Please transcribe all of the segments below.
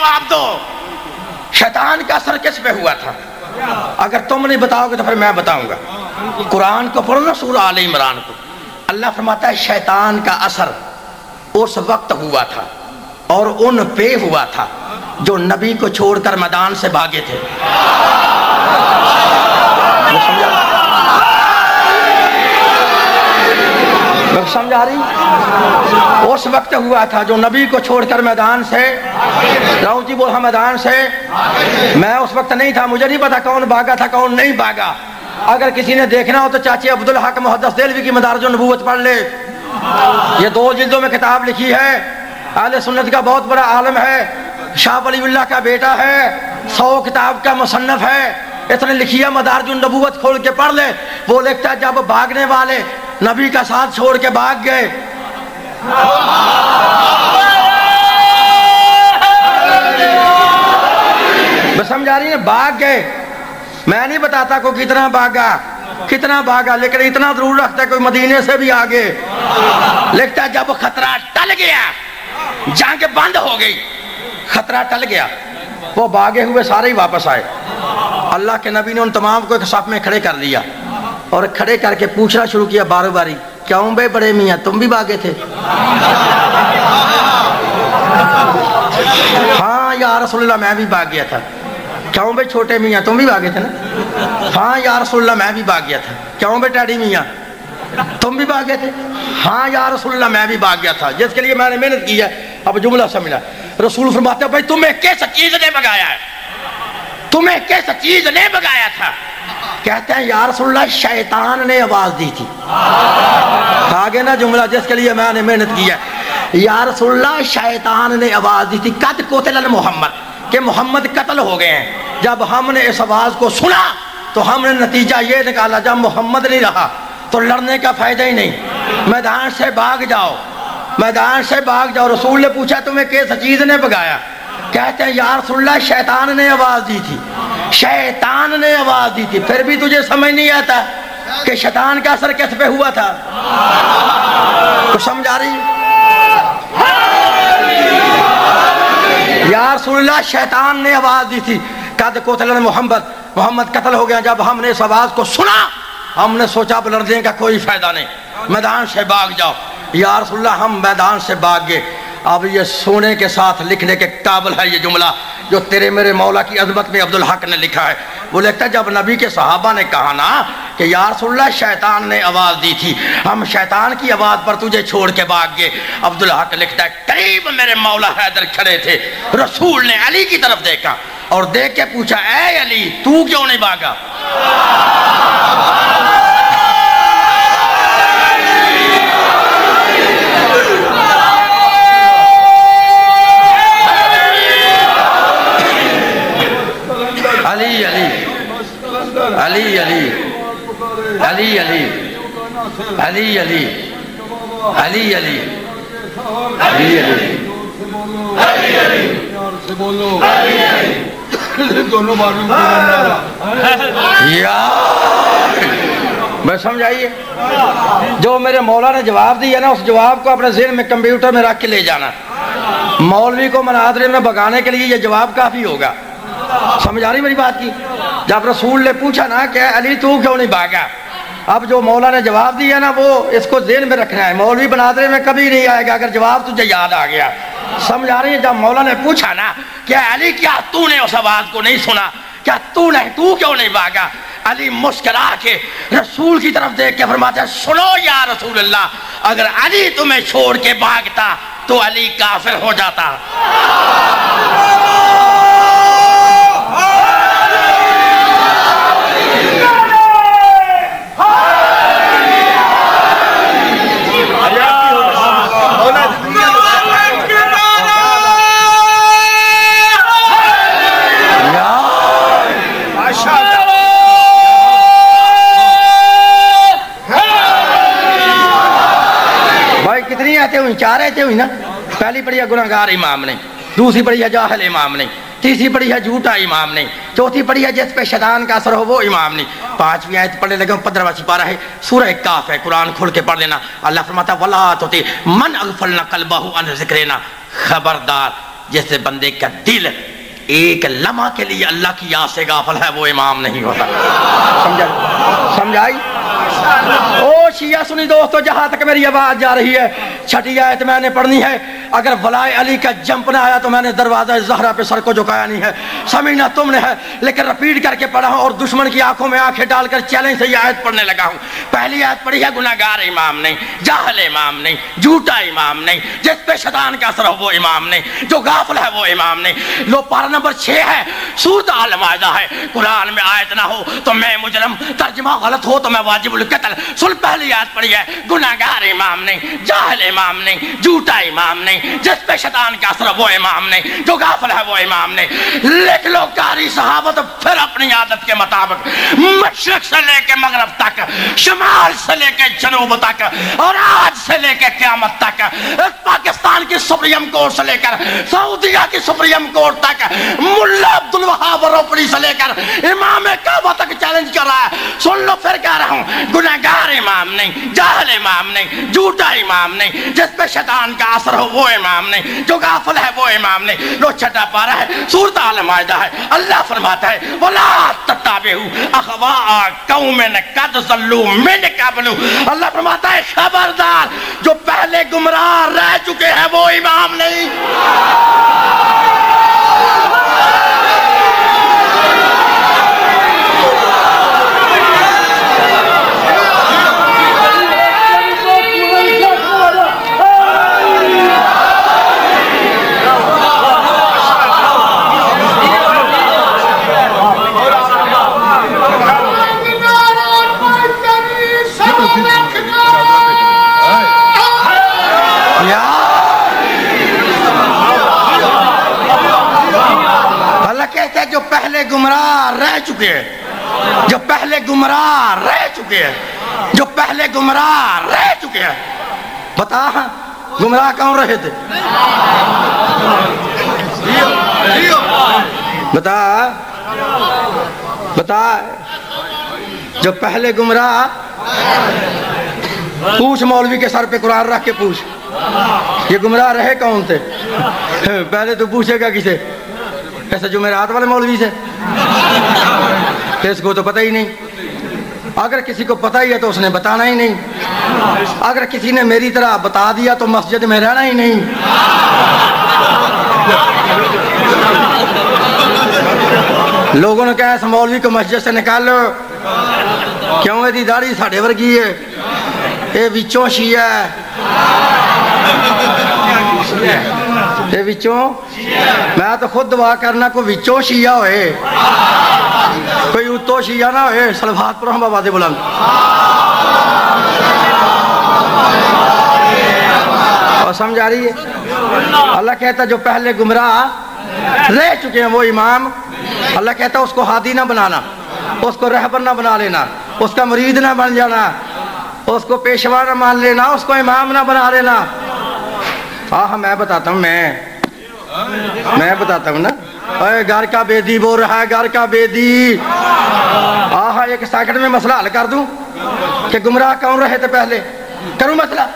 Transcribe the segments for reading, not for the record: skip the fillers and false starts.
جواب دو، شیطان کا اثر کس پہ ہوا تھا؟ اگر تم نہیں بتاؤ گے تو پھر میں بتاؤں گا۔ قرآن کو پڑھو نا، سورہ آل عمران کو، اللہ فرماتا ہے شیطان کا اثر اس وقت ہوا تھا اور ان پہ ہوا تھا جو نبی کو چھوڑ کر میدان سے بھاگے تھے۔ سمجھا رہی؟ اس وقت ہوا تھا جو نبی کو چھوڑ کر میدان سے، راؤ جی بول، ہاں میدان سے، میں اس وقت نہیں تھا، مجھے نہیں پتا کون بھاگا تھا کون نہیں بھاگا۔ اگر کسی نے دیکھنا ہو تو چاچی عبدالحق محدث دہلوی کی مدارج النبوت پڑھ لے، یہ 2 جلدوں میں کتاب لکھی ہے، اہل سنت کا بہت بڑا عالم ہے، شاہ ولی اللہ کا بیٹا ہے، 100 کتاب کا مصنف ہے، اس نے لکھی ہے مدارج النبوت، کھول کے پڑھ لے۔ وہ لکھتا ہے جب بھاگنے والے نبی کا ساتھ چھوڑ کے بھاگ گئے، بس سمجھا رہی ہیں، بھاگ گئے، میں نہیں بتاتا کو کتنا بھاگا، لیکن اتنا ضرور رکھتا ہے کوئی مدینے سے بھی آگے۔ لکھتا ہے جب خطرہ ٹل گیا، جنگ بند ہو گئی، خطرہ ٹل گیا، وہ بھاگے ہوئے سارے ہی واپس آئے۔ اللہ کے نبی نے ان تمام کو ایک صف میں کھڑے کر لیا اور کھڑے کر کے پوچھنا شروع کیا بار باری، کیوں بے بڑے میاں تم بھی بھاگے تھے؟ ہاں یا رسول اللہ میں بھی بھاگ گیا تھا۔ کیوں بے چھوٹے میاں تم بھی بھاگے تھے نا؟ ہاں یا رسول اللہ میں بھی بھاگ گیا تھا۔ کیوں بے ٹیڈی میاں تم بھی بھاگے تھے؟ ہاں یا رسول اللہ میں بھی بھاگ گیا تھا، جس کے لیے میں نے محنت کی ہے۔ اب جملہ سمجھنا، رسول فرماتے ہیں بھائی تمہیں کس چیز نے بھگایا ہے؟ تمہیں کس چیز نے بھگایا تھا؟ کہتے ہیں یا رسول اللہ شیطان نے آواز دی تھی۔ آگے نا جملہ جس کے لیے میں نے محنت کی ہے، یا رسول اللہ شیطان نے آواز دی تھی قد قتل محمد، کہ محمد قتل ہو گئے ہیں۔ جب ہم نے اس آواز کو سنا تو ہم نے نتیجہ یہ نکالا جب محمد نہیں رہا تو لڑنے کا فائدہ ہی نہیں، میدان سے بھاگ جاؤ، میدان سے بھاگ جاؤ۔ رسول نے پوچھا تمہیں کس چیز نے بھگایا؟ کہتے ہیں یا رسول اللہ شیطان نے آواز دی تھی، شیطان نے آواز دی تھی۔ پھر بھی تجھے سمجھ نہیں آتا کہ شیطان کا اثر کس پہ ہوا تھا؟ تو سمجھ آ رہی؟ یا رسول اللہ شیطان نے آواز دی تھی قد قتل محمد قتل ہو گیا۔ جب ہم نے اس آواز کو سنا ہم نے سوچا اب لڑنے کا کوئی فائدہ نہیں، میدان سے بھاگ جاؤ۔ یا رسول اللہ ہم میدان سے بھاگ گئے۔ اب یہ سونے کے ساتھ لکھنے کے قابل ہے یہ جملہ جو تیرے میرے مولا کی عظمت میں عبدالحق نے لکھا ہے۔ وہ لکھتا ہے جب نبی کے صحابہ نے کہا نا کہ یا رسول اللہ شیطان نے آواز دی تھی، ہم شیطان کی آواز پر تجھے چھوڑ کے بھاگ گئے۔ عبدالحق لکھتا ہے قریب میرے مولا حیدر کھڑے تھے، رسول نے علی کی طرف دیکھا اور دیکھ کے پوچھا اے علی تو کیوں نہیں بھاگا؟ علی علی علی علی علی علی علی علی علی علی میں سمجھائیے جو میرے مولا نے جواب دیا نا اس جواب کو اپنے ذہن میں کمپیوٹر میں رکھ کے لے جانا۔ مولوی کو مناظرے میں بگانے کے لیے یہ جواب کافی ہوگا۔ سمجھ آ رہی میری بات کی؟ جب رسول نے پوچھا نا کہ علی تو کیوں نہیں بھاگا، اب جو مولا نے جواب دیا نا وہ اس کو ذہن میں رکھنا ہے۔ مولوی مناظرے میں کبھی نہیں آئے گا اگر جواب تجھے یاد آ گیا۔ سمجھ آ رہی ہے؟ جب مولا نے پوچھا نا کہ علی کیا تو نے اس آواز کو نہیں سنا، کیا تو کیوں نہیں بھاگا، علی مسکرا کے رسول کی طرف دیکھ کے فرماتے ہیں سنو یا رسول اللہ، اگر علی تمہیں چھوڑ کے بھاگتا تو علی کافر ہو جاتا۔ چار ایتے ہوئی نا، پہلی پڑھی ہے گناہگار امام نے، دوسری پڑھی ہے جاہل امام نے، تیسری پڑھی ہے جھوٹا امام نے، چوتھی پڑھی ہے جس پہ شیطان کا اثر ہو وہ امام نے، پانچویں آیت پڑھنے لگے 15واں سپارہ ہے سورہ کاف ہے، قرآن کھول کے پڑھ لینا۔ اللہ فرماتا وَلَا تُطِعْ مَنْ أَغْفَلْنَا قَلْبَهُ عَنْ ذِكْرِنَا، خبردار جیسے بندے کا دل ایک لمحہ کے لیے اللہ کی یاد سے غافل ہے وہ امام نہیں ہوتا. سمجھائی؟ او شیعہ سنی دوستو، جہاں تک میری آواز جا رہی ہے چھٹی آیت میں نے پڑھنی ہے. اگر ولائے علی کا جمپ نہ آیا تو میں نے دروازہ زہرا پہ سر کو جھکایا نہیں ہے. سمجھنا تم نے ہے، لیکن رپیٹ کر کے پڑھا ہوں اور دشمن کی آنکھوں میں آنکھیں ڈال کر چیلنج سے یہ آیت پڑھنے لگا ہوں. پہلی آیت پڑھی ہے گناہگار امام نہیں، جاہل امام نہیں، جھوٹا امام نہیں، جس پہ شیطان کا اثر ہو وہ امام نہیں، جو غافل ہے وہ امام نہیں. لو پارہ نمبر 6 ہے، سورۃ المائدہ ہے. قرآن میں آیت نہ ہو تو میں مجرم، ترجمہ غلط ہو تو میں واجب القتل. سن پہلی آیت پڑھی ہے گناہگار امام نہیں، جاہل امام نہیں، جھوٹا امام نہیں، جس پہ شیطان کا اثر وہ امام نہیں، جو غافل ہے وہ امام نہیں. لکھ لو قاری صحابت پھر اپنی عادت کے مطابق مشرق سے لے کے مغرب تک، شمال سے لے کے جنوب تک، اور آج سے لے کے قیامت تک، پاکستان کی سپریم کورٹ سے لے کر سعودیہ کی سپریم کورٹ تک، ملا عبدالوہاب روپڑی سے لے کر امام کعبہ تک چیلنج کر رہا ہے. سن لو پھر کہہ رہا ہوں، گناہگار امام نہیں، جاہل امام نہیں، جھوٹا امام نہیں، جس پہ شیطان کا اثر ہو وہ امام نہیں، جو غافل ہے وہ امام نہیں. لو چھٹا پارہ ہے، سورۃ المائدہ ہے. اللہ فرماتا ہے وَلَا تَتَّبِعُوا أَهْوَاءَ قَوْمٍ قَدْ ضَلُّوا مِنْ قَبْلُ. اللہ فرماتا ہے خبردار، جو پہلے گمراہ رہ چکے ہیں وہ امام نہیں. جو پہلے گمراہ رہ چکے ہیں، جو پہلے گمراہ رہ چکے ہیں، جو پہلے گمراہ رہ چکے ہیں. بتا گمراہ کون رہے تھے؟ بتا بتا جو پہلے گمراہ. پوچھ مولوی کے سر پہ قرآن رکھ کے پوچھ یہ گمراہ رہے کون تھے. پہلے تو پوچھے گا کسے؟ ایسا جمعرات والے مولوی سے؟ اس کو تو پتہ ہی نہیں. اگر کسی کو پتہ ہی ہے تو اس نے بتانا ہی نہیں. اگر کسی نے میری طرح بتا دیا تو مسجد میں رہنا ہی نہیں. لوگوں نے کہا اس مولوی کو مسجد سے نکال لو. کیوں دی داڑھی ساڑھے ورگی ہے، اے وچوں شیعہ ہے، اے وچوں. میں تو خود دعا کرنا کوئی وچوں شیعہ ہوئے، کوئی اتو شیعہ نہ ہوئے. صلوات پڑھو بابا دے بلند. اور سمجھ آ رہی ہے؟ اللہ کہتا جو پہلے گمراہ رہ چکے ہیں وہ امام. اللہ کہتا اس کو ہادی نہ بنانا، اس کو رہبر نہ بنا لینا، اس کا مرید نہ بن جانا، اس کو پیشوا نہ مان لینا، اس کو امام نہ بنا لینا. میں بتاتا ہوں، میں بتاتا ہوں نا. اے گھر کا بیدی بول رہا ہے، گھر کا بیدی. ایک سیکنڈ میں مسئلہ حل کر دوں کہ گمراہ کون رہے تھے پہلے. کروں مسئلہ؟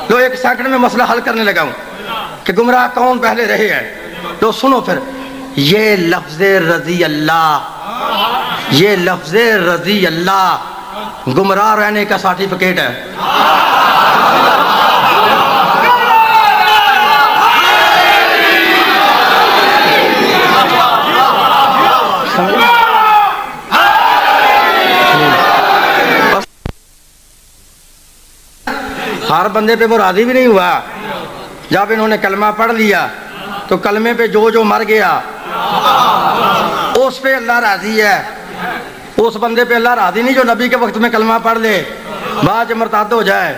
لو ایک سیکنڈ میں مسئلہ حل کرنے لگا ہوں کہ گمراہ کون پہلے رہے ہیں. تو سنو پھر، یہ لفظ رضی اللہ، یہ لفظ رضی اللہ گمراہ رہنے کا سرٹیفکیٹ ہے. ہر بندے پہ وہ راضی بھی نہیں ہوا. جب انہوں نے کلمہ پڑھ لیا تو کلمے پہ جو مر گیا اس پہ اللہ راضی ہے. اس بندے پہ اللہ راضی نہیں جو نبی کے وقت میں کلمہ پڑھ لے بعد مرتد ہو جائے.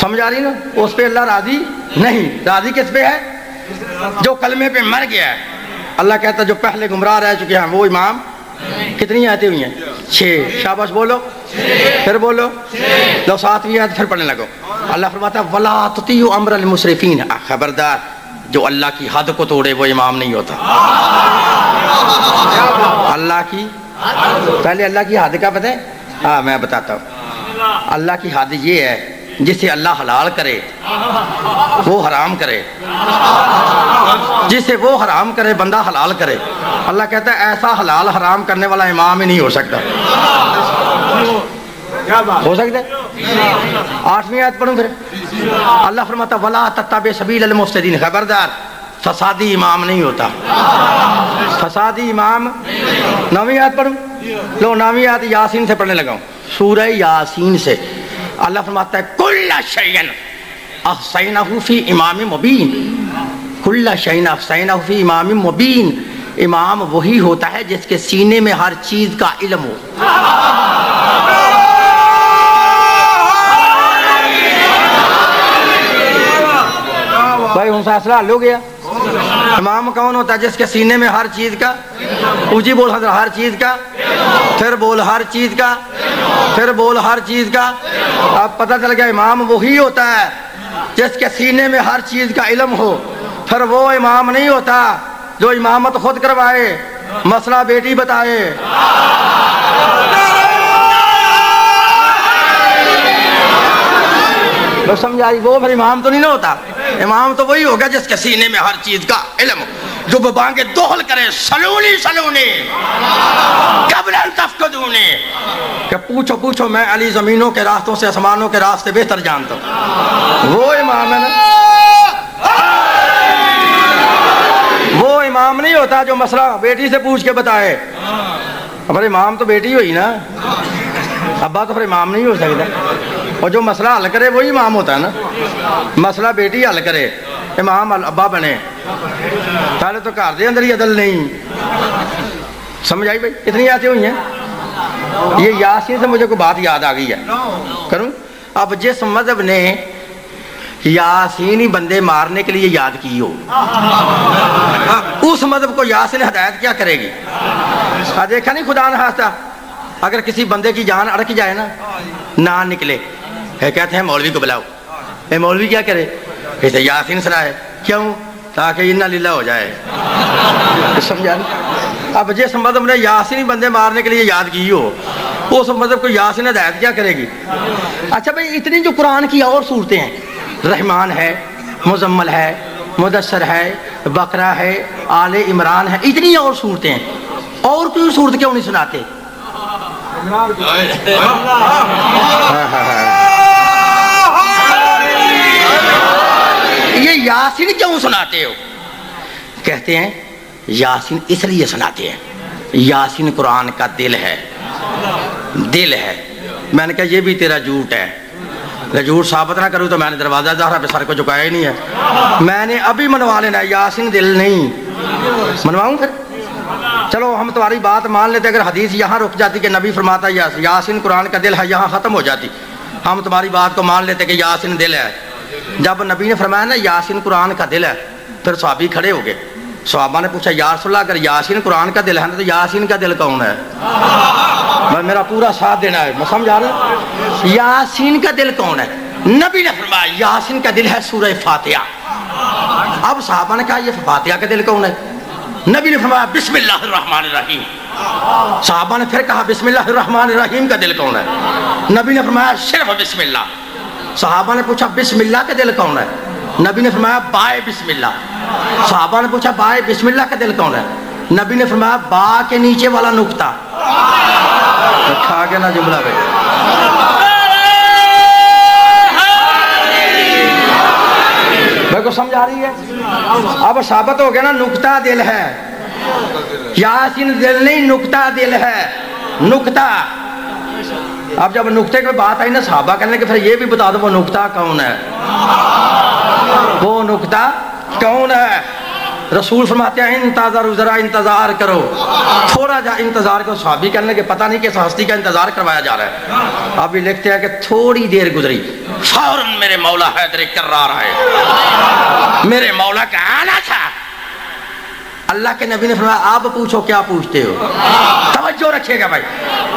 سمجھ آ رہی نا؟ اس پہ اللہ راضی نہیں. راضی کس پہ ہے؟ جو کلمے پہ مر گیا ہے. اللہ کہتا جو پہلے گمراہ رہ چکے ہیں وہ امام. کتنی آیتیں ہوئی ہیں؟ 6. شاباش بولو، پھر بولو. لو 7ویں آیت پھر پڑھنے لگو. اللہ فرماتا ہے وَلَا تُطِيعُوا أَمْرَ الْمُسْرِفِينَ. خبردار، جو اللہ کی حد کو توڑے وہ امام نہیں ہوتا. اللہ کی پہلے اللہ کی حد کا پتہ ہے؟ میں بتاتا ہوں. اللہ کی حد یہ ہے جسے اللہ حلال کرے وہ حرام کرے، جسے وہ حرام کرے بندہ حلال کرے۔ اللہ کہتا ہے ایسا حلال حرام کرنے والا امام ہی نہیں ہو سکتا۔ ہو سکتا ہے؟ 8ویں آیت پڑھوں پھر۔ اللہ فرماتا وَلَا تَتَّبِعْ سَبِيلَ الْمُفْسِدِينَ، خبردار فسادی امام نہیں ہوتا، فسادی امام۔ 9ویں آیت پڑھوں؟ لو 9ویں آیت یاسین سے پڑھنے لگا ہوں، سورہ یاسین سے۔ اللہ فرماتا ہے کُلَّ شَيْءٍ أَحْصَيْنَاهُ فِي إِمَامٍ مُبِينٍ، کُلَّ شَيْءٍ أَحْصَيْنَاهُ فِي إِمَامٍ مُبِينٍ۔ امام وہی ہوتا ہے جس کے سینے میں ہر چیز کا علم ہو۔ بھائی ہوں فیصلہ حل ہو گیا۔ امام کون ہوتا ہے؟ جس کے سینے میں ہر چیز کا، اونچی بول حضرت، ہر چیز کا، پھر بول ہر چیز کا، پھر بول ہر چیز کا۔ اب پتہ چل گیا امام وہی ہوتا ہے جس کے سینے میں ہر چیز کا علم ہو۔ پھر وہ امام نہیں ہوتا جو امامت خود کروائے، مسئلہ بیٹی بتائے۔ بس سمجھائی، وہ پھر امام تو نہیں نہ ہوتا۔ امام تو وہی ہوگا جس کے سینے میں ہر چیز کا علم ہو، جو بانگے دوہل کرے سلونی سلونی قبل ان تفقدونی، کہ پوچھو پوچھو میں علی زمینوں کے راستوں سے آسمانوں کے راستے بہتر جانتا ہوں۔ وہ امام ہے نا، وہ امام نہیں ہوتا جو مسئلہ بیٹی سے پوچھ کے بتائے۔ اب امام تو بیٹی ہوئی نا، ابا تو پھر امام نہیں ہو سکتا۔ اور جو مسئلہ حل کرے وہی امام ہوتا ہے نا، مسئلہ بیٹی حل کرے امام ابا بنے۔ پہلے تو گھر دے اندر ہی عدل نہیں۔ سمجھ آئی بھائی؟ اتنی آتی ہوئی ہیں۔ یہ یاسین سے مجھے کوئی بات یاد آ گئی ہے، کروں؟ اب جس مذہب نے یاسینی بندے مارنے کے لیے یاد کی ہو، اس مذہب کو یاسین ہدایت کیا کرے گی؟ دیکھا نہیں خدا نخواستہ اگر کسی بندے کی جان اڑک جائے نا، نہ نکلے، کہتے ہیں مولوی کو بلاؤ۔ مولوی کیا کرے؟ کہتے ہیں یاسین سنائے۔ کیوں؟ تاکہ انا للہ ہو جائے۔ سمجھا؟ اب جس مذہب نے یاسین بندے مارنے کے لیے یاد کی ہو، اس مذہب کو یاسین ہدایت کیا کرے گی؟ اچھا بھائی، اتنی جو قرآن کی اور صورتیں ہیں، رحمان ہے، مزمل ہے، مدثر ہے، بقرہ ہے، آل عمران ہے، اتنی اور صورتیں ہیں، اور کوئی صورت کیوں نہیں سناتے؟ یہ یاسین کیوں سناتے ہو؟ کہتے ہیں یاسین اس لیے سناتے ہیں، یاسین قرآن کا دل ہے، دل ہے۔ میں نے کہا یہ بھی تیرا جھوٹ ہے، جھوٹ ثابت نہ کروں تو میں نے دروازہ زہرا پہ سر کو جھکایا ہی نہیں ہے۔ میں نے ابھی منوا لینا ہے، یاسین دل نہیں۔ منواؤں پھر؟ چلو ہم تمہاری بات مان لیتے، اگر حدیث یہاں رک جاتی کہ نبی فرماتا ہے یاسین قرآن کا دل ہے، یہاں ختم ہو جاتی، ہم تمہاری بات کو مان لیتے کہ یاسین دل ہے۔ جب نبی نے فرمایا نا یاسین قرآن کا دل ہے، پھر صحابی کھڑے ہو گئے، صحابہ نے پوچھا یا رسول اللہ اگر یاسین قرآن کا دل ہے تو یاسین کا دل کون ہے؟ میرا پورا ساتھ دینا ہے، میں سمجھا رہا ہوں، یاسین کا دل کون ہے؟ نبی نے فرمایا یاسین کا دل ہے سورہ فاتحہ۔ اب صحابہ نے کہا یہ فاتحہ کا دل کون ہے؟ نبی نے فرمایا بسم اللہ الرحمن الرحیم۔ صحابہ نے پھر کہا بسم اللہ الرحمن الرحیم کا دل کون ہے؟ نبی نے فرمایا صرف بسم اللہ۔ صحابہ نے پوچھا بسم اللہ کا دل کون ہے؟ نبی نے فرمایا بائے بسم اللہ۔ صحابہ نے پوچھا بائے بسم اللہ کا دل کون ہے؟ نبی نے فرمایا با کے نیچے والا نقطہ۔ کھا کے نہ جملہ بے میں کو سمجھ آ رہی ہے؟ اب ثابت ہو گیا نا نقطہ دل ہے، یاسین دل نہیں نقطہ دل ہے، نقطہ۔ اب جب نقطے کی بات آئی نا صحابہ کہنے کہ پھر یہ بھی بتا دو وہ نقطہ کون ہے، وہ نقطہ کون ہے؟ رسول فرماتے ہیں انتظار ذرا انتظار کرو، تھوڑا جا انتظار کرو۔ صحابی کہنے کہ پتہ نہیں کس ہستی کا انتظار کروایا جا رہا ہے۔ اب یہ لکھتے ہیں کہ تھوڑی دیر گزری، فوراً میرے مولا حیدر کرار ہے، میرے مولا کا آنا تھا۔ اللہ کے نبی نے فرمایا آپ پوچھو کیا پوچھتے ہو؟ توجہ رکھیے گا بھائی.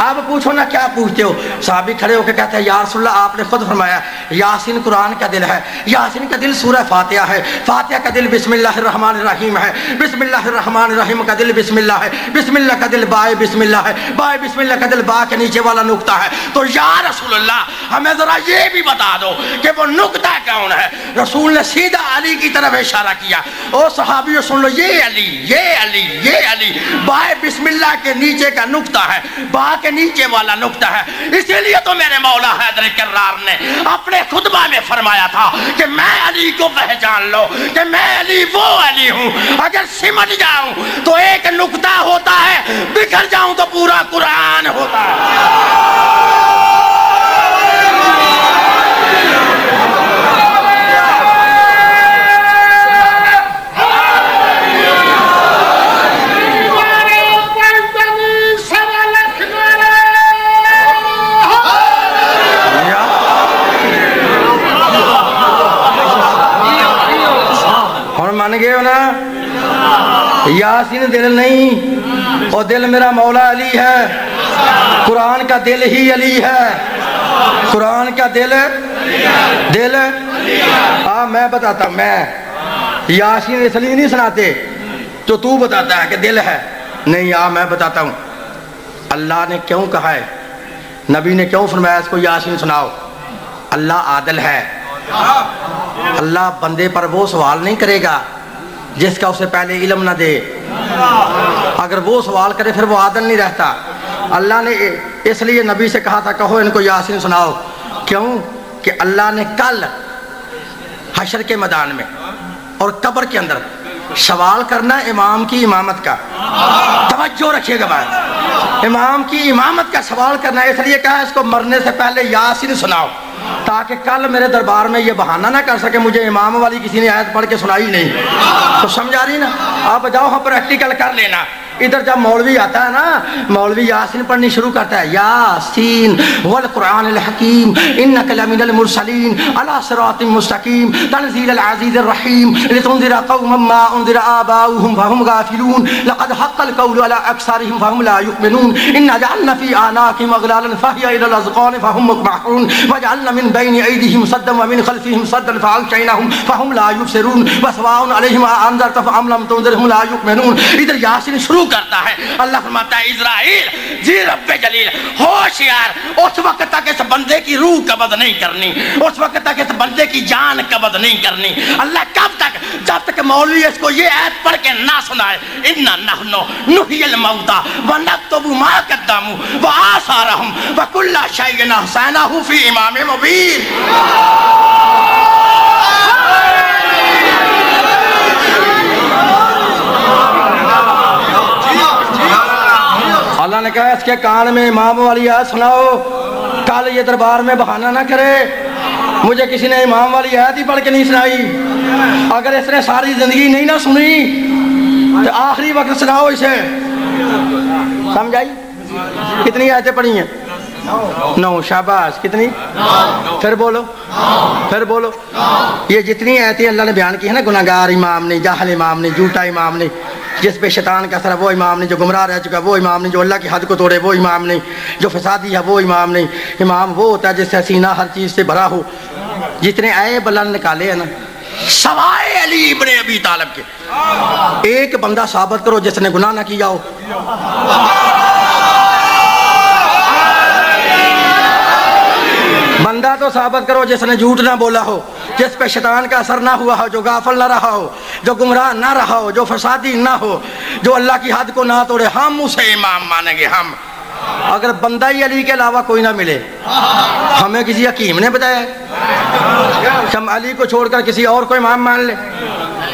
اب پوچھو نا کیا پوچھتے ہو. صحابی کھڑے ہو کے کہتے ہیں یا رسول اللہ آپ نے خود فرمایا یاسین قرآن کا دل ہے. یاسین کا دل سورہ فاتحہ ہے. فاتحہ کا دل بسم اللہ الرحمن الرحیم ہے. بسم اللہ الرحمن الرحیم کا دل بسم اللہ ہے. بسم اللہ کا دل بائے بسم اللہ ہے. بائے بسم اللہ کا دل با کے نیچے والا نقطہ ہے. تو یا رسول اللہ ہمیں ذرا یہ بھی بتا دو کہ وہ نقطہ کون ہے. رسول نے سیدھا علی کی طرف اشارہ کیا. او صحابیوں سن لو, یہ علی یہ علی یہ علی. بائے بسم اللہ کے نیچے کا نقطہ ہے, با کے نیچے والا نقطہ ہے. اسی لیے تو میرے مولا حیدر کرار نے اپنے خطبہ میں فرمایا تھا کہ میں علی کو پہچان لو کہ میں علی وہ علی ہوں. اگر سمجھ جاؤں تو ایک نقطہ ہوتا ہے, بکھر جاؤں تو پورا قرآن ہوتا ہے. مان گئے ہو نا. یاسین دل نہیں, اور دل میرا مولا علی ہے. قرآن کا دل ہی علی ہے. قرآن کا دل میں بتاتا ہوں. میں یاسین اس لیے نہیں سناتے تو بتاتا ہے کہ دل ہے. نہیں میں بتاتا ہوں اللہ نے کیوں کہا ہے, نبی نے کیوں فرمایا اس کو یاسین سناؤ. اللہ عادل ہے. اللہ بندے پر وہ سوال نہیں کرے گا جس کا اسے پہلے علم نہ دے. اگر وہ سوال کرے پھر وہ عادل نہیں رہتا. اللہ نے اس لیے نبی سے کہا تھا کہو ان کو یاسین سناؤ. کیوں کہ اللہ نے کل حشر کے میدان میں اور قبر کے اندر سوال کرنا امام کی امامت کا. توجہ رکھیے گا بھائی, امام کی امامت کا سوال کرنا. اس لیے کہا اس کو مرنے سے پہلے یاسین سناؤ تاکہ کل میرے دربار میں یہ بہانہ نہ کر سکے مجھے امام والی کسی نے آیت پڑھ کے سنائی نہیں. تو سمجھا رہی نا. آپ جاؤ ہم پریکٹیکل کر لینا. ادھر جب مولوی آتا ہے نا, مولوی یاسین پڑھنی شروع کرتا ہے یاسین والقرآن الحکیم انک لمن المرسلین علی صراط مستقیم تنزیل العزیز الرحیم لتنذر قوما ما انذر آباؤهم فهم غافلون لقد حق القول على اکثرهم فهم لا يؤمنون انا جعلنا في اعناقهم اغلالا فهي الى الاذقان فهم مقمحون وجعلنا من بين ايديهم سدا ومن خلفهم سدا فاغشيناهم فهم لا يبصرون وسواء عليهم انذرتهم ام لم تنذرهم لا يؤمنون. ادھر یاسین شروع کرتا ہے. اللہ فرماتا ہے اسرائیل جی رب جلیل ہوشیار, اس وقت تک اس بندے کی روح قبض نہیں کرنی, اس وقت تک اس بندے کی جان قبض نہیں کرنی. اللہ کب تک, جب تک مولوی اس کو یہ آیت پڑھ کے نہ سنائے انا نحن نحیی الموتى ونکتب ما قدموا وآثارهم وکل شیء احصیناہ فی امام مبین. اللہ نے کہا اس کے کان میں امام والی آیت سناؤ, کل یہ دربار میں بہانہ نہ کرے مجھے کسی نے امام والی آیت ہی پڑھ کے نہیں سنائی. اگر اس نے ساری زندگی نہیں نہ سنی تو آخری وقت سناؤ اسے. سمجھائی؟ کتنی آیتیں پڑھی ہیں؟ 9. شاباش. کتنی؟ پھر بولو پھر بولو. یہ جتنی آیتیں اللہ نے بیان کی ہے نا, گناہگار امام نہیں, جاہل امام نہیں, جھوٹا امام نہیں, جس پہ شیطان کا اثر ہے وہ امام نہیں, جو گمراہ رہ چکا وہ امام نہیں, جو اللہ کی حد کو توڑے وہ امام نہیں, جو فسادی ہے وہ امام نہیں. امام وہ ہوتا ہے جس سے سینہ ہر چیز سے بھرا ہو. جتنے عیب اللہ نے نکالے ہیں نا سوائے علی ابن ابی طالب کے, ایک بندہ ثابت کرو جس نے گناہ نہ کیا ہو. بندہ تو ثابت کرو جس نے جھوٹ نہ بولا ہو, جس پہ شیطان کا اثر نہ ہوا ہو, جو غافل نہ رہا ہو, جو گمراہ نہ رہا ہو, جو فسادی نہ ہو, جو اللہ کی حد کو نہ توڑے. ہم اسے امام مانیں گے. ہم اگر بندہ ہی علی کے علاوہ کوئی نہ ملے, ہمیں کسی حکیم نے بتایا ہم علی کو چھوڑ کر کسی اور کو امام مان لیں.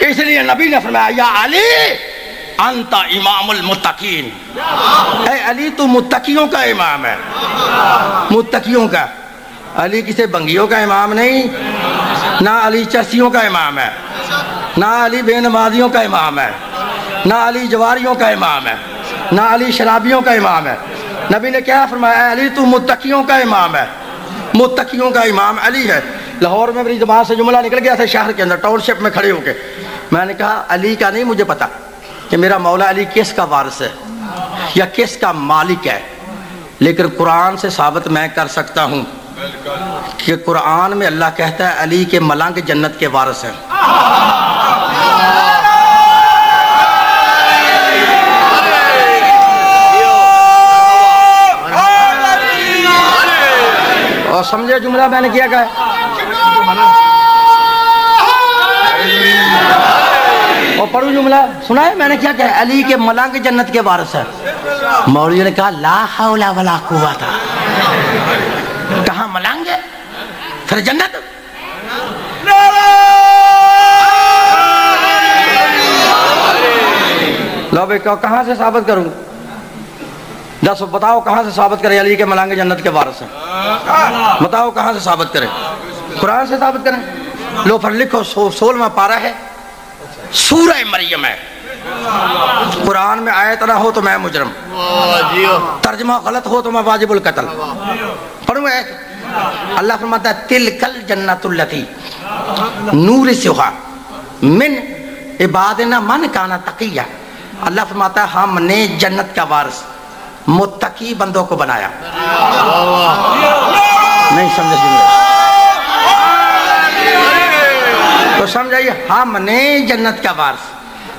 اس لیے نبی نے فرمایا یا علی انت امام المتقین, اے علی تو متقیوں کا امام ہے. متقیوں کا. علی کسی بنگیوں کا امام نہیں, نہ علی چرسیوں کا امام ہے, نہ علی بے نمازیوں کا امام ہے, نہ علی جواریوں کا امام ہے, نہ علی شرابیوں کا امام ہے. نبی نے کیا فرمایا, علی تو متقیوں کا امام ہے. متقیوں کا امام علی ہے. لاہور میں میری زبان سے جملہ نکل گیا تھا شہر کے اندر ٹاؤن شپ میں کھڑے ہو کے, میں نے کہا علی کا نہیں مجھے پتا کہ میرا مولا علی کس کا وارث ہے. یا کس کا مالک ہے، لیکن قرآن سے ثابت میں کر سکتا ہوں کہ قرآن میں اللہ کہتا ہے علی کے ملنگ جنت کے وارث ہیں۔ اور سمجھے جملہ میں نے کیا کہا ہے؟ اور پڑھو جملہ سنا ہے میں نے کیا کہا؟ علی کے ملنگ جنت کے وارث ہے۔ مولوی نے کہا لا حول ولا قوت، کہاں ملنگ ہے پھر جنت؟ لو بھائی کہاں سے ثابت کروں؟ دس بتاؤ کہاں سے ثابت کرے علی کے ملنگ جنت کے وارث ہیں؟ بتاؤ کہاں سے ثابت کرے؟ قرآن سے ثابت کریں۔ لو پھر لکھو 16واں پارہ ہے، سورہ مریم ہے۔ قرآن میں آیت نہ ہو تو میں مجرم، ترجمہ غلط ہو تو میں واجب القتل۔ پڑھوں آیت۔ اللہ فرماتا ہے تلک الجنۃ التی نورثھا من عبادنا من کان تقیا۔ اللہ فرماتا ہے ہم نے جنت کا وارث متقی بندوں کو بنایا۔ نہیں سمجھے تو سمجھائیے، ہم نے جنت کا وارث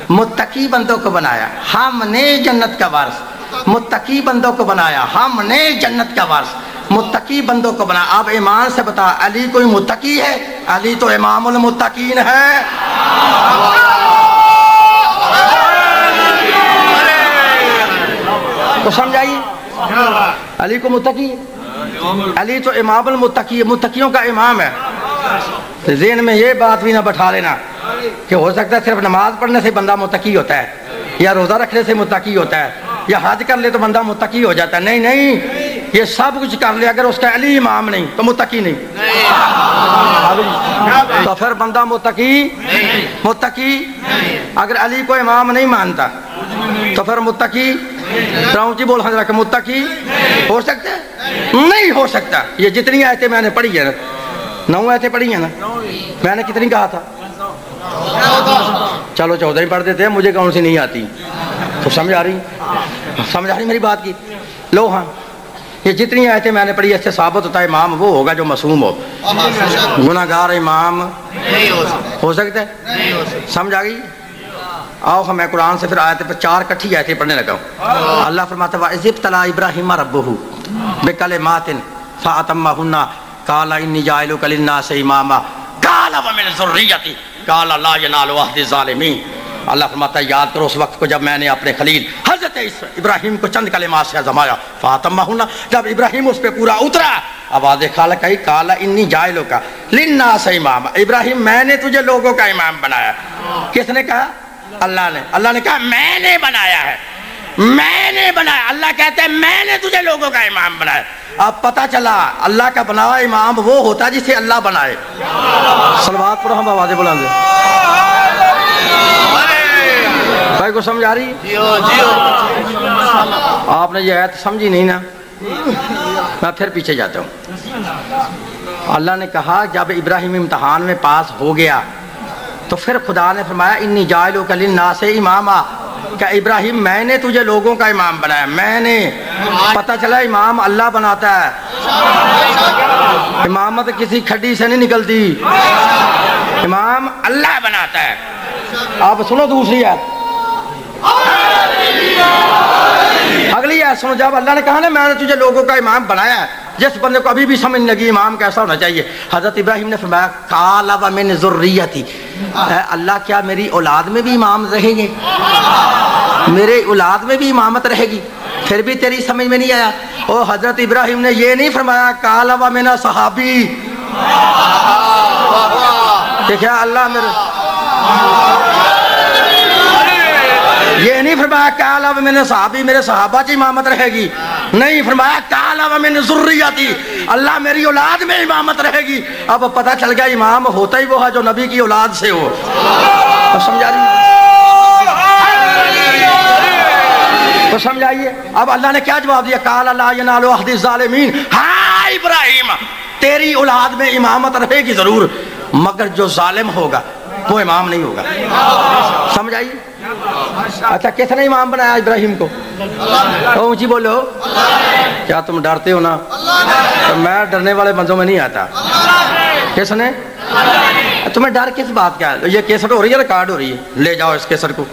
متقی بندوں کو بنایا، ہم نے جنت کا وارث متقی بندوں کو بنایا، ہم نے جنت کا وارث متقی بندوں کو بنایا۔ اب ایمان سے بتا علی کوئی متقی ہے؟ علی تو امام المتقین ہے۔ تو سمجھائیے علی کو متقی ہے، علی تو امام المتقی ہے، متقیوں کا امام ہے۔ ذہن میں یہ بات بھی نہ بٹھا لینا کہ ہو سکتا ہے صرف نماز پڑھنے سے بندہ متقی ہوتا ہے، یا روزہ رکھنے سے متقی ہوتا ہے، یا حج کر لے تو بندہ متقی ہو جاتا ہے۔ نہیں نہیں، یہ سب کچھ کر لے اگر اس کا علی امام نہیں تو متقی نہیں۔ تو پھر بندہ متقی اگر علی کو امام نہیں مانتا تو پھر متقی راؤنچی بول حضرت کہ متقی ہو سکتا ہے؟ نہیں ہو سکتا۔ یہ جتنی آیتیں میں نے پڑھی ہیں نا، 9 آیتیں پڑھی ہیں نا، میں نے کتنی کہا تھا؟ چلو 14 ہی پڑھ دیتے ہیں، مجھے کون سی نہیں آتی۔ تو سمجھ آ رہی میری بات کی؟ لو ہاں، یہ جتنی آیتیں میں نے پڑھی اس سے ثابت ہوتا ہے امام وہ ہوگا جو معصوم ہو، گناہ گار امام ہو سکتا ہے۔ سمجھ آ گئی؟ آؤ ہم میں قرآن سے پھر آیت پر 4 کٹھی آیتیں پڑھنے لگا ہوں۔ اللہ فرماتا ہے وَإِذِ ابْتَلَىٰ إِبْرَاهِيمَ رَبُّهُ بِكَلِمَاتٍ فَأَتَمَّهُنَّ قَالَ إِنِّي جَاعِلُكَ لِلنَّاسِ إِمَامًا قَالَ وَمِنْ ذُرِّيَّتِي قَالَ لَا يَنَالُ عَهْدِ الظَّالِمِينَ۔ اللہ فرماتا ہے یاد کرو اس وقت کو جب میں نے اپنے خلیل حضرت ابراہیم کو چند کلمات سے آزمایا، فَأَتَمَّهُنَّ، جب ابراہیم اس پہ پورا اترا، آواز خالق آئی قَالَ إِنِّي جَاعِلُكَ لِلنَّاسِ إِمَامًا، ابراہیم میں نے تجھے لوگوں کا امام بنایا۔ کس نے کہا؟ اللہ نے کہا میں نے بنایا ہے، میں نے بنایا۔ اللہ کہتا ہے میں نے تجھے لوگوں کا امام بنایا۔ اب پتہ چلا اللہ کا بنایا امام وہ ہوتا ہے جسے اللہ بنائے۔ صلوات پڑھو ہم آوازیں بلند بھائی کو سمجھ آ رہی؟ آپ نے یہ آیت سمجھی نہیں نا، میں پھر پیچھے جاتا ہوں۔ اللہ نے کہا جب ابراہیم امتحان میں پاس ہو گیا تو پھر خدا نے فرمایا انی جاعلک للناس اماما، کہ ابراہیم میں نے تجھے لوگوں کا امام بنایا، میں نے۔ پتہ چلا امام اللہ بناتا ہے، امامت کسی کھڈی سے نہیں نکلتی، امام اللہ بناتا ہے۔ آپ سنو دوسری آیت، اگلی آیت سنو۔ جب اللہ نے کہا نا میں نے تجھے لوگوں کا امام بنایا ہے، جس بندے کو ابھی بھی سمجھ لگی امام کیسا ہونا چاہیے، حضرت ابراہیم نے فرمایا قَالَ وَمِنْ ذُرِّيَّتِي، اللہ کیا میری اولاد میں بھی امام رہیں گے؟ میرے اولاد میں بھی امامت رہے گی؟ پھر بھی تیری سمجھ میں نہیں آیا۔ او حضرت ابراہیم نے یہ نہیں فرمایا قَالَ وَمِنَ صحابی، کہ کیا اللہ میرے، یہ نہیں فرمایا قَالَ وَمِنَ صحابی میرے صحابہ کی امامت رہے گی، نہیں فرمایا قَالَ وَمِنْ ذُرِّيَّتِي، اللہ میری اولاد میں امامت رہے گی۔ اب پتہ چل گیا امام ہوتا ہی وہ ہے جو نبی کی اولاد سے ہو۔ تو سمجھا رہی؟ تو سمجھائیے اب اللہ نے کیا جواب دیا؟ قَالَ لَا يَنَالُ عَهْدِ الظَّالِمِينَ، ہاں ابراہیم تیری اولاد میں امامت رہے گی ضرور، مگر جو ظالم ہوگا وہ امام نہیں ہوگا۔ سمجھ آئی؟ اچھا کس نے امام بنایا ابراہیم کو؟ اونچی بولو، کیا تم ڈرتے ہو نا؟ تو میں ڈرنے والے بندوں میں نہیں آتا۔ کس نے؟ تمہیں ڈر کس بات کا ہے؟ یہ کیسٹ ہو رہی ہے ریکارڈ ہو رہی ہے، لے جاؤ اس کیسٹ کو،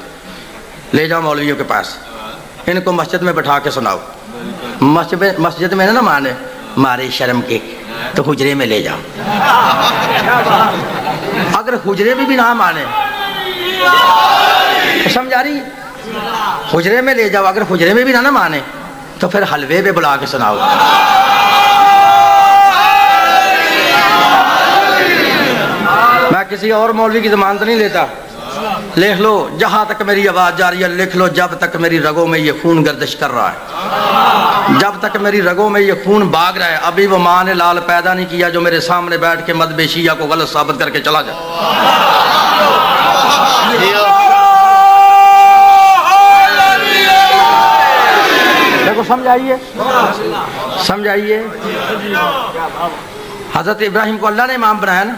لے جاؤ مولویوں کے پاس، ان کو مسجد میں بٹھا کے سناؤ۔ مسجد میں نہ مانے مارے شرم کے تو حجرے میں لے جاؤ۔ اگر حجرے میں بھی نہ مانے تو سمجھا رہی ہے؟ حجرے میں لے جاؤ، اگر حجرے میں بھی نہ مانے تو پھر حلوے پہ بلا کے سناؤ۔ میں کسی اور مولوی کی ضمانت نہیں لیتا، لکھ لو جہاں تک میری آواز جاری ہے، لکھ لو جب تک میری رگوں میں یہ خون گردش کر رہا ہے، جب تک میری رگوں میں یہ خون بھاگ رہا ہے، ابھی وہ ماں نے لال پیدا نہیں کیا جو میرے سامنے بیٹھ کے مذہب شیعہ کو غلط ثابت کر کے چلا جائے۔ دیکھو سمجھائیے، سمجھائیے۔ حضرت ابراہیم کو اللہ نے امام بنایا نا،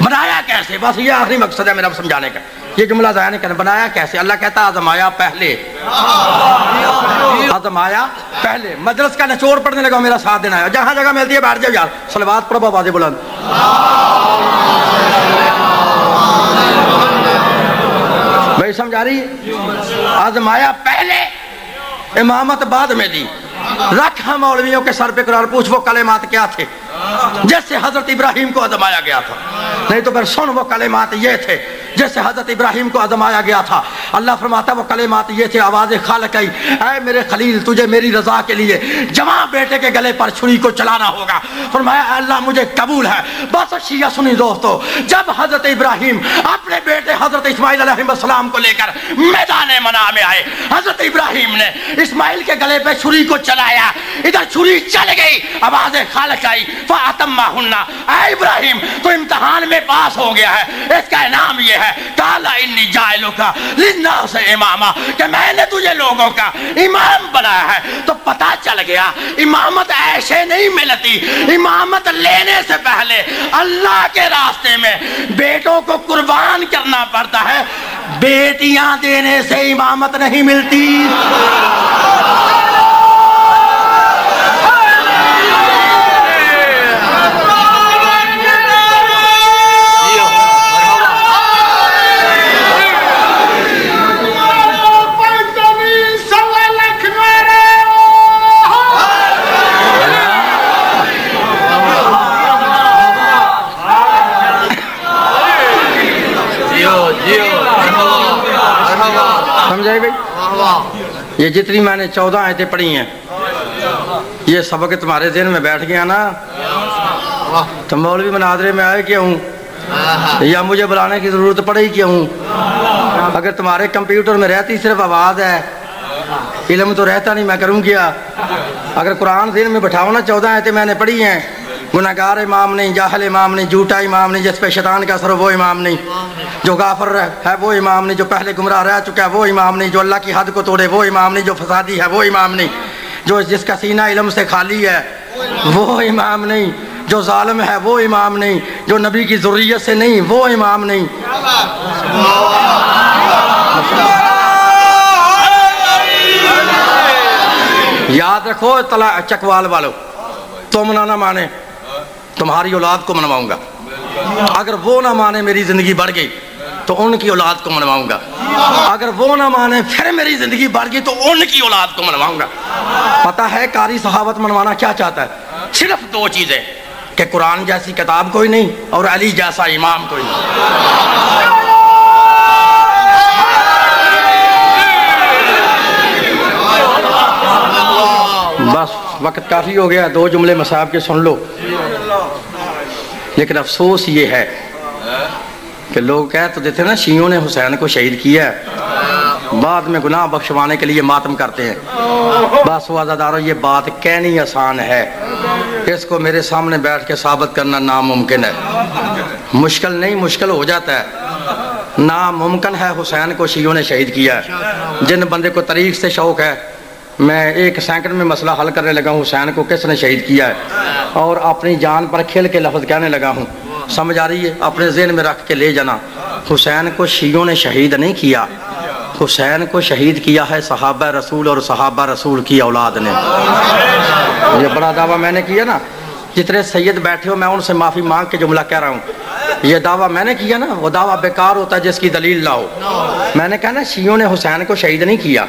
بنایا کیسے؟ بس یہ آخری مقصد ہے میرا سمجھانے کا، یہ جملہ ضائع نہیں کرنا۔ بنایا کیسے؟ اللہ کہتا آزمایا پہلے، آزمایا پہلے۔ مجلس کا نچوڑ پڑھنے لگا، میرا ساتھ دینا ہے، جہاں جگہ ملتی ہے بیٹھ جاؤ یار، صلوات پڑھو آواز بلند۔ بھائی سمجھا رہی ہے؟ آزمایا پہلے، امامت بعد میں دی۔ رکھ ہم مولویوں کے سر پہ قرار، پوچھ وہ کلمات کیا تھے جیسے حضرت ابراہیم کو آزمایا گیا تھا؟ نہیں تو پھر سن، وہ کلمات یہ تھے جیسے حضرت ابراہیم کو آزمایا گیا تھا۔ اللہ فرماتا وہ کلمات یہ تھے، آواز خالق آئی، اے میرے خلیل تجھے میری رضا کے لیے جوان بیٹے کے گلے پر چھری کو چلانا ہوگا۔ فرمایا اے اللہ مجھے قبول ہے۔ بس شیعہ سنی دوستو، جب حضرت ابراہیم اپنے بیٹے حضرت اسماعیل علیہ السلام کو لے کر میدان منع میں آئے، حضرت ابراہیم نے اسماعیل کے گلے پہ چھری کو چلایا، ادھر چھری چل گئی، آواز خالق آئی فَأَتَمَّهُنَّ، اے ابراہیم تو امتحان میں پاس ہو گیا ہے، اس کا انعام یہ ہے قَالَ إِنِّي جَاعِلُكَ لِلنَّاسِ إِمَامًا، کہ میں نے تجھے لوگوں کا امام بنایا ہے۔ تو پتہ چل گیا امامت ایسے نہیں ملتی، امامت لینے سے پہلے اللہ کے راستے میں بیٹوں کو قربان کرنا پڑتا ہے، بیٹیاں دینے سے امامت نہیں ملتی۔ سمجھائے بھائی؟ یہ جتنی میں نے 14 آیتیں پڑھی ہیں، یہ سبق تمہارے ذہن میں بیٹھ گیا نا؟ تم مولوی مناظرے میں آئے کیا ہوں، یا مجھے بلانے کی ضرورت پڑے ہی کیا ہوں؟ اگر تمہارے کمپیوٹر میں رہتی صرف آواز ہے، علم تو رہتا نہیں، میں کروں کیا؟ اگر قرآن ذہن میں بٹھاؤ نا، 14 آیتیں میں نے پڑھی ہیں، گناہگار امام نہیں، جاہل امام نہیں، جھوٹا امام نہیں، جس پہ شیطان کا اثر ہو وہ امام نہیں، جو غافر ہے وہ امام نہیں، جو پہلے گمراہ رہ چکا ہے وہ امام نہیں، جو اللہ کی حد کو توڑے وہ امام نہیں، جو فسادی ہے وہ امام نہیں، جو جس کا سینہ علم سے خالی ہے وہ امام نہیں، جو ظالم ہے وہ امام نہیں، جو نبی کی ذریت سے نہیں وہ امام نہیں۔ یاد رکھو چکوال والو، تم نہ مانے تمہاری اولاد کو منواؤں گا، اگر وہ نہ مانے میری زندگی بڑھ گئی تو ان کی اولاد کو منواؤں گا، اگر وہ نہ مانے پھر میری زندگی بڑھ گئی تو ان کی اولاد کو منواؤں گا۔ پتہ ہے قاری صحابت منوانا کیا چاہتا ہے؟ صرف 2 چیزیں، کہ قرآن جیسی کتاب کوئی نہیں اور علی جیسا امام کوئی نہیں۔ بس وقت کافی ہو گیا، 2 جملے مصاحب کے سن لو۔ لیکن افسوس یہ ہے کہ لوگ کہہ تو دیتے نا شیعوں نے حسین کو شہید کیا ہے، بعد میں گناہ بخشوانے کے لیے ماتم کرتے ہیں۔ بس وعدہ یہ بات کہنی آسان ہے، اس کو میرے سامنے بیٹھ کے ثابت کرنا ناممکن ہے۔ مشکل نہیں، مشکل ہو جاتا ہے، ناممکن ہے حسین کو شیعوں نے شہید کیا ہے۔ جن بندے کو تاریخ سے شوق ہے، میں 1 سیکنڈ میں مسئلہ حل کرنے لگا ہوں حسین کو کس نے شہید کیا ہے، اور اپنی جان پر کھیل کے لفظ کہنے لگا ہوں۔ سمجھ آ رہی ہے؟ اپنے ذہن میں رکھ کے لے جانا، حسین کو شیعوں نے شہید نہیں کیا، حسین کو شہید کیا ہے صحابہ رسول اور صحابہ رسول کی اولاد نے۔ یہ بڑا دعویٰ میں نے کیا نا، جتنے سید بیٹھے ہو میں ان سے معافی مانگ کے جملہ کہہ رہا ہوں، یہ دعویٰ میں نے کیا نا وہ دعویٰ بیکار ہوتا ہے جس کی دلیل لاؤ۔ میں نے کہا نا شیعوں نے حسین کو شہید نہیں کیا،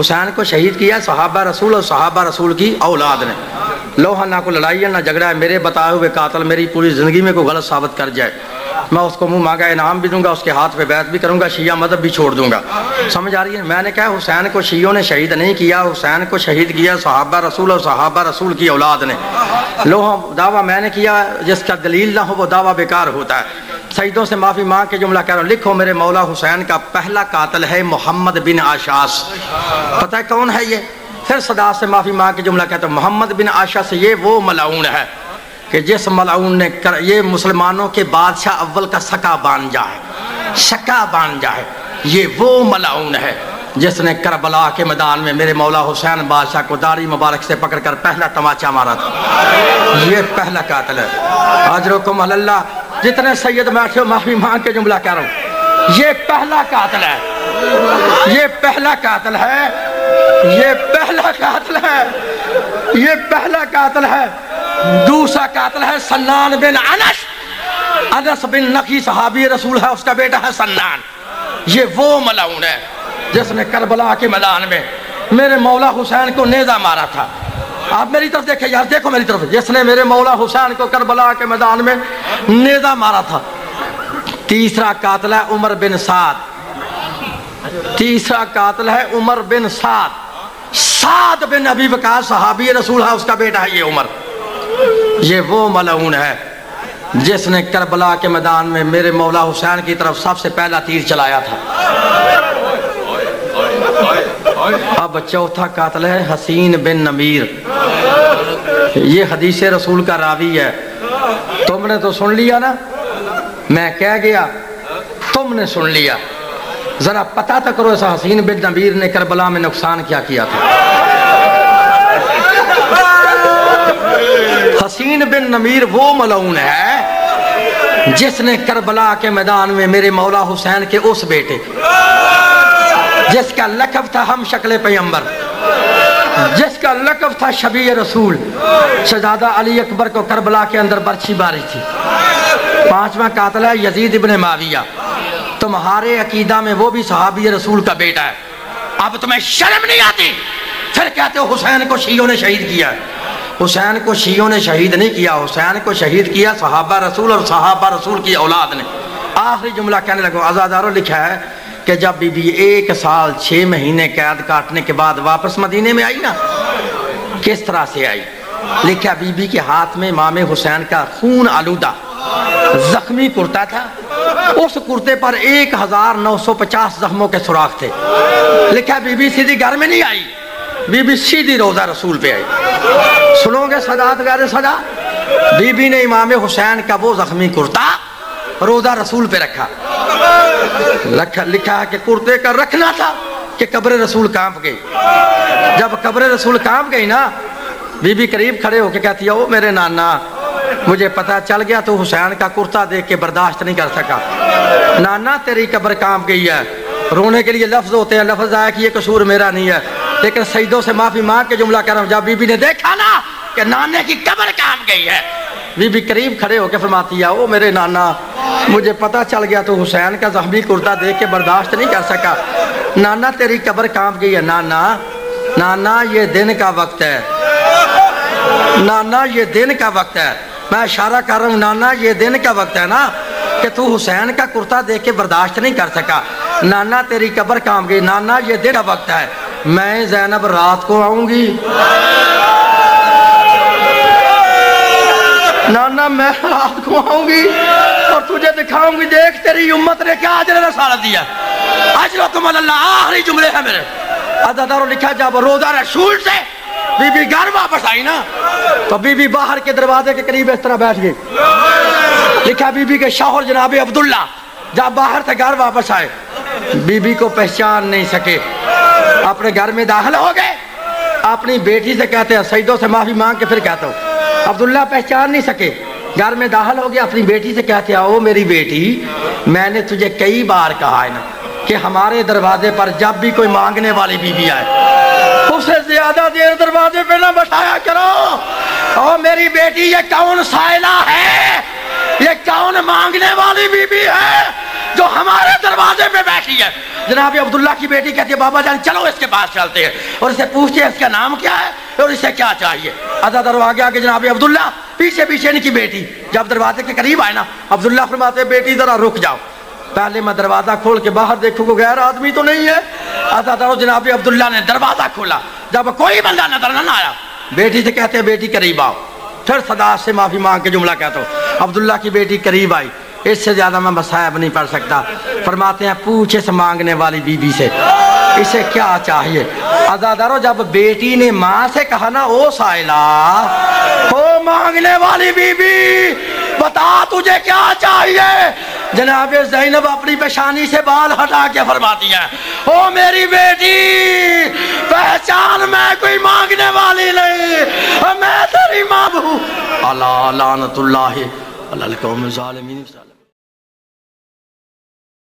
حسین کو شہید کیا صحابہ رسول اور صحابہ رسول کی اولاد نے۔ لوہا نہ کوئی لڑائی ہے نہ جھگڑا ہے، میرے بتائے ہوئے قاتل میری پوری زندگی میں کوئی غلط ثابت کر جائے میں اس کو منہ مانگا انعام بھی دوں گا، اس کے ہاتھ پہ بیعت بھی کروں گا، شیعہ مذہب بھی چھوڑ دوں گا۔ سمجھ آ رہی ہے؟ میں نے کہا حسین کو شیعوں نے شہید نہیں کیا، حسین کو شہید کیا صحابہ رسول اور صحابہ رسول کی اولاد نے۔ لوہا دعویٰ میں نے کیا جس کا دلیل نہ ہو وہ دعویٰ بیکار ہوتا ہے۔ سیدوں سے معافی مانگ کے جملہ کہہ رہا ہوں، لکھو میرے مولا حسین کا پہلا قاتل ہے محمد بن عاشاس۔ پتہ ہے کون ہے یہ؟ پھر صداعت سے معافی مانگ کے جملہ کہتا ہوں، محمد بن عاشاس یہ وہ ملعون ہے کہ جس ملعون نے یہ مسلمانوں کے بادشاہ اول کا سکا بانجا ہے، شکا بانجا ہے، یہ وہ ملعون ہے جس نے کربلا کے میدان میں میرے مولا حسین بادشاہ کو داڑھی مبارک سے پکڑ کر پہلا تماچا مارا تھا۔ یہ پہلا قاتل ہے۔ اجرکم علی اللہ، جتنے سید بیٹھے ہو معافی مانگ کے جملہ کہہ رہا ہوں، یہ پہلا قاتل ہے، یہ پہلا قاتل ہے، یہ پہلا قاتل ہے، یہ پہلا قاتل ہے۔ دوسرا قاتل ہے سنان بن انس، انس بن نقی صحابی رسول ہے، اس کا بیٹا ہے سنان۔ یہ وہ ملعون ہے جس نے کربلا کے میدان میں میرے مولا حسین کو نیزہ مارا تھا۔ آپ میری طرف دیکھیں یار، دیکھو میری طرف، جس نے میرے مولا حسین کو کربلا کے میدان میں نیزہ مارا تھا۔ تیسرا قاتل ہے عمر بن سعد، تیسرا قاتل ہے عمر بن سعد، سعد بن ابی وقاص صحابی رسول ہے، اس کا بیٹا ہے یہ عمر۔ یہ وہ ملعون ہے جس نے کربلا کے میدان میں میرے مولا حسین کی طرف سب سے پہلا تیر چلایا تھا۔ اب چوتھا قاتل ہے حسین بن نمیر، یہ حدیث رسول کا راوی ہے۔ تم نے تو سن لیا نا، میں کہہ گیا تم نے سن لیا، ذرا پتہ تو کرو ایسا حسین بن نمیر نے کربلا میں نقصان کیا کیا تھا۔ حسین بن نمیر وہ ملعون ہے جس نے کربلا کے میدان میں میرے مولا حسین کے اس بیٹے جس کا لقب تھا ہم شکل پیغمبر، جس کا لقب تھا شبیہ رسول، شہزادہ علی اکبر کو کربلا کے اندر برچھی ماری تھی۔ پانچواں قاتل ہے یزید ابن معاویہ، تمہارے عقیدہ میں وہ بھی صحابی رسول کا بیٹا ہے۔ اب تمہیں شرم نہیں آتی؟ پھر کہتے ہو حسین کو شیعوں نے شہید کیا ہے۔ حسین کو شیعوں نے شہید نہیں کیا، حسین کو شہید کیا صحابہ رسول اور صحابہ رسول کی اولاد نے۔ آخری جملہ کہنے لگو، آزادارو لکھا ہے کہ جب بی بی 1 سال 6 مہینے قید کاٹنے کے بعد واپس مدینے میں آئی نا، کس طرح سے آئی؟ لکھا بی بی کے ہاتھ میں امام حسین کا خون آلودہ زخمی کرتا تھا، اس کرتے پر 1950 زخموں کے سراغ تھے۔ لکھا بی بی سیدھی گھر میں نہیں آئی، بی بی سیدھی روضہ رسول پہ آئی۔ سنو گے صداعت غیر صدا؟ بی بی نے امام حسین کا وہ زخمی کرتا روضہ رسول پہ رکھا۔ لکھا ہے کہ کرتے کا رکھنا تھا کہ قبر رسول کانپ گئی۔ جب قبر رسول کانپ گئی نا، بی بی قریب کھڑے ہو کے کہتی ہے او میرے نانا، مجھے پتا چل گیا تو حسین کا کرتا دیکھ کے برداشت نہیں کر سکا۔ نانا تیری قبر کانپ گئی ہے۔ رونے کے لیے لفظ ہوتے ہیں، لفظ آیا کہ یہ قصور میرا نہیں ہے، لیکن سیدوں سے معافی مانگ کے جملہ کہہ رہا ہوں، جب بی بی نے دیکھا نا کہ نانے کی قبر کانپ گئی ہے، بی بی قریب کھڑے ہو کے فرماتی ہے او میرے نانا، مجھے پتا چل گیا تو حسین کا زخمی کرتا دیکھ کے برداشت نہیں کر سکا۔ نانا تیری قبر کانپ گئی ہے۔ نانا نانا یہ دن کا وقت ہے، نانا یہ دن کا وقت ہے، میں اشارہ کر رہا ہوں نانا یہ دن کا وقت ہے نا کہ تو حسین کا کرتا دیکھ کے برداشت نہیں کر سکا۔ نانا تیری قبر کانپ گئی، نانا یہ دن کا وقت ہے، میں زینب رات کو آؤں گی، نانا میں رات کو آؤں گی اور تجھے دکھاؤں گی، دیکھ تیری امت نے کیا اجر رسالت دیا۔ اجرکم اللہ، آخری جملے ہیں میرے۔ عزادارو لکھا جب روضہ رسول سے بی بی گھر واپس آئی نا تو بی بی باہر کے دروازے کے قریب اس طرح بیٹھ گئی۔ لکھا بی بی کے شوہر جناب عبداللہ جب باہر سے گھر واپس آئے، بی بی کو پہچان نہیں سکے، اپنے گھر میں داخل ہو گئے، اپنی بیٹی سے کہتے ہیں، سیدوں سے معافی مانگ کے پھر کہتا ہوں، عبداللہ پہچان نہیں سکے، گھر میں داخل ہو گیا، اپنی بیٹی سے کہتے ہیں او میری بیٹی، میں نے تجھے کئی بار کہا ہے نا کہ ہمارے دروازے پر جب بھی کوئی مانگنے والی بیوی آئے اسے زیادہ دیر دروازے پہ نہ بٹھایا کرو. او میری بیٹی یہ کون سائلہ ہے, یہ کون مانگنے والی بیوی ہے جو ہمارے دروازے پہ بیٹھی ہے. جناب عبداللہ کی بیٹی کہتی ہے بابا جان چلو اس کے پاس چلتے ہیں اور اسے پوچھتے ہیں اس کا نام کیا ہے اور اسے کیا چاہیے. عزادارو آگے آگے جناب عبداللہ پیچھے پیچھے ان کی بیٹی جب دروازے کے قریب آئے نا عبداللہ فرماتے ہیں بیٹی ذرا رک جاؤ, پہلے میں دروازہ کھول کے باہر دیکھوں کوئی غیر آدمی تو نہیں ہے. عزادارو جناب عبداللہ نے دروازہ کھولا, جب کوئی بندہ نظر نہ آیا بیٹی سے کہتے ہیں بیٹی قریب آؤ. پھر صدا سے معافی مانگ کے جملہ کہتا ہوں. عبداللہ کی بیٹی قریب آئی, اس سے زیادہ میں مصائب نہیں پڑھ سکتا. فرماتے ہیں پوچھ اس مانگنے والی بی بی سے اسے کیا چاہیے. عزادارو جب بیٹی نے ماں سے کہا نا او سائلہ او مانگنے والی بی بی بتا تجھے کیا چاہیے, جناب زینب اپنی پیشانی سے بال ہٹا کے فرماتی ہیں او میری بیٹی پہچان میں کوئی مانگنے والی نہیں, میں تیری ماں ہوں. اللہ لعنت اللہ علی القوم الظالمین.